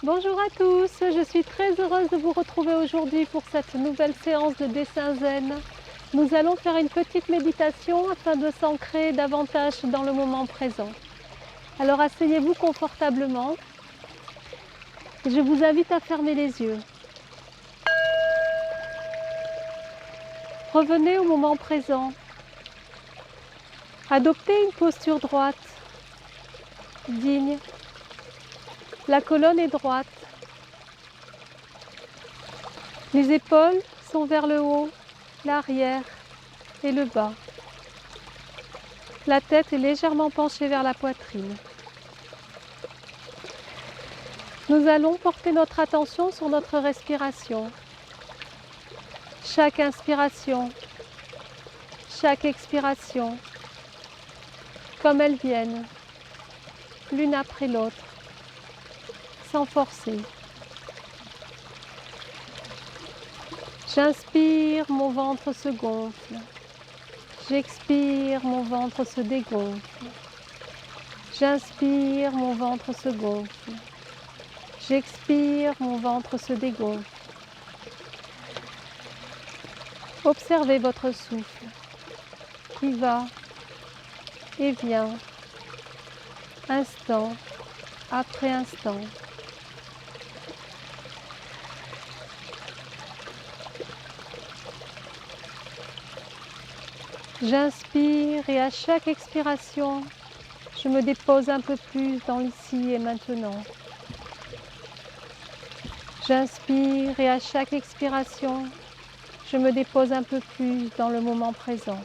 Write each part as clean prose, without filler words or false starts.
Bonjour à tous, je suis très heureuse de vous retrouver aujourd'hui pour cette nouvelle séance de dessin zen. Nous allons faire une petite méditation afin de s'ancrer davantage dans le moment présent. Alors asseyez-vous confortablement. Je vous invite à fermer les yeux. Revenez au moment présent. Adoptez une posture droite, digne. La colonne est droite. Les épaules sont vers le haut, l'arrière et le bas. La tête est légèrement penchée vers la poitrine. Nous allons porter notre attention sur notre respiration. Chaque inspiration, chaque expiration, comme elles viennent, l'une après l'autre, sans forcer. J'inspire, mon ventre se gonfle. J'expire, mon ventre se dégonfle. J'inspire, mon ventre se gonfle. J'expire, mon ventre se dégonfle. Observez votre souffle qui va et vient, instant après instant. J'inspire et à chaque expiration, je me dépose un peu plus dans l'ici et maintenant. J'inspire et à chaque expiration, je me dépose un peu plus dans le moment présent.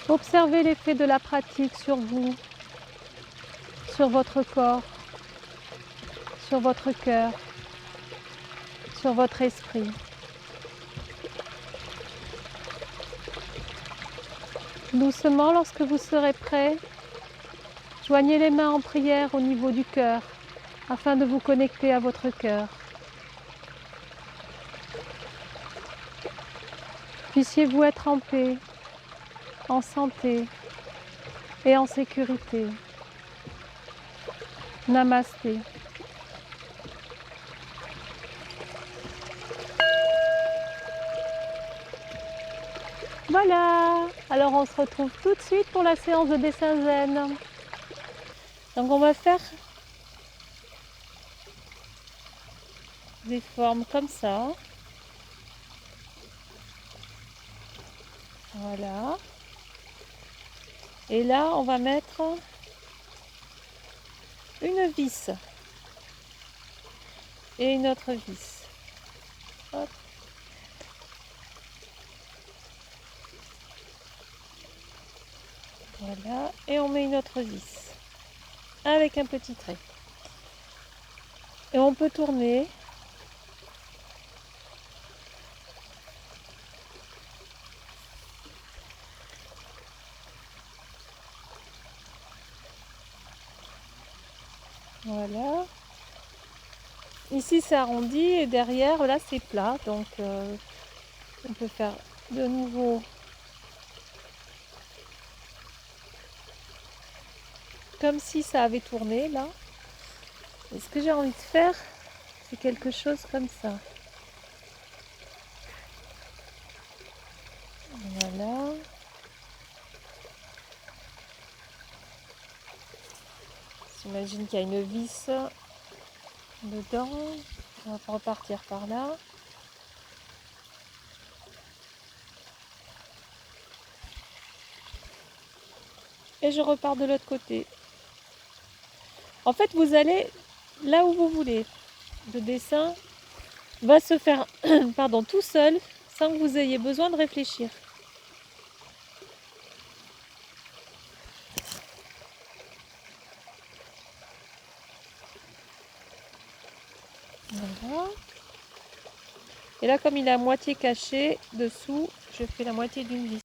Observez l'effet de la pratique sur vous, sur votre corps, sur votre cœur, sur votre esprit. Doucement, lorsque vous serez prêt, joignez les mains en prière au niveau du cœur afin de vous connecter à votre cœur. Puissiez-vous être en paix, en santé et en sécurité. Namasté. Voilà, alors on se retrouve tout de suite pour la séance de dessin zen. Donc on va faire des formes comme ça. Voilà. Et là, on va mettre une vis et une autre vis. Hop. Voilà. Et on met une autre vis avec un petit trait. Et on peut tourner. Voilà. Ici c'est arrondi et derrière là c'est plat. Donc on peut faire de nouveau comme si ça avait tourné là. Et ce que j'ai envie de faire, c'est quelque chose comme ça. Voilà. J'imagine qu'il y a une vis dedans. On va repartir par là. Et je repars de l'autre côté. En fait, vous allez là où vous voulez. Le dessin va se faire pardon, tout seul, sans que vous ayez besoin de réfléchir. Voilà. Et là, comme il est à moitié caché dessous, je fais la moitié d'une vis.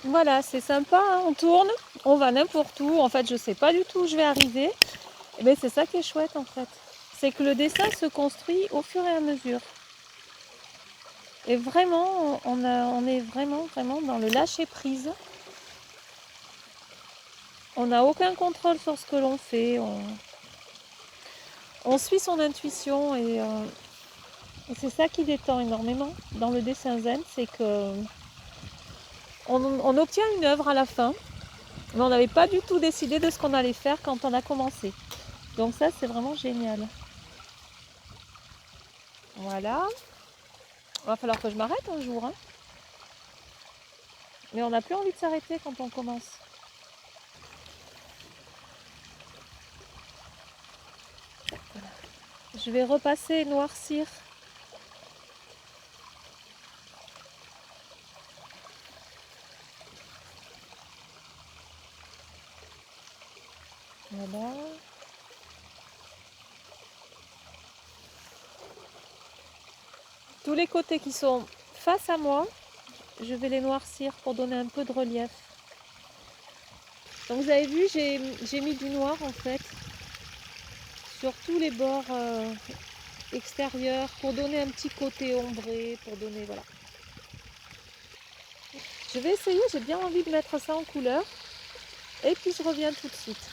Voilà, c'est sympa, hein, on tourne, on va n'importe où. En fait, je ne sais pas du tout où je vais arriver. Mais c'est ça qui est chouette en fait. C'est que le dessin se construit au fur et à mesure. Et vraiment, on est vraiment dans le lâcher prise. On n'a aucun contrôle sur ce que l'on fait. On suit son intuition et c'est ça qui détend énormément dans le dessin zen, c'est que on obtient une œuvre à la fin, mais on n'avait pas du tout décidé de ce qu'on allait faire quand on a commencé. Donc ça, c'est vraiment génial. Voilà. Il va falloir que je m'arrête un jour, hein. Mais on n'a plus envie de s'arrêter quand on commence. Je vais repasser noircir. Voilà. Tous les côtés qui sont face à moi, je vais les noircir pour donner un peu de relief. Donc vous avez vu, j'ai mis du noir en fait sur tous les bords extérieurs pour donner un petit côté ombré, pour donner, voilà. Je vais essayer, j'ai bien envie de mettre ça en couleur et puis je reviens tout de suite.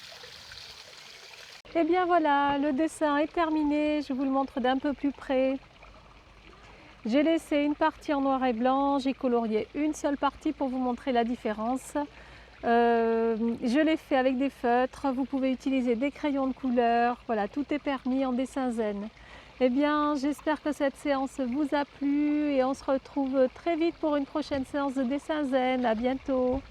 Et bien voilà, le dessin est terminé, je vous le montre d'un peu plus près. J'ai laissé une partie en noir et blanc, j'ai colorié une seule partie pour vous montrer la différence. Je l'ai fait avec des feutres, vous pouvez utiliser des crayons de couleur, voilà, tout est permis en dessin zen. Eh bien, j'espère que cette séance vous a plu et on se retrouve très vite pour une prochaine séance de dessin zen. À bientôt.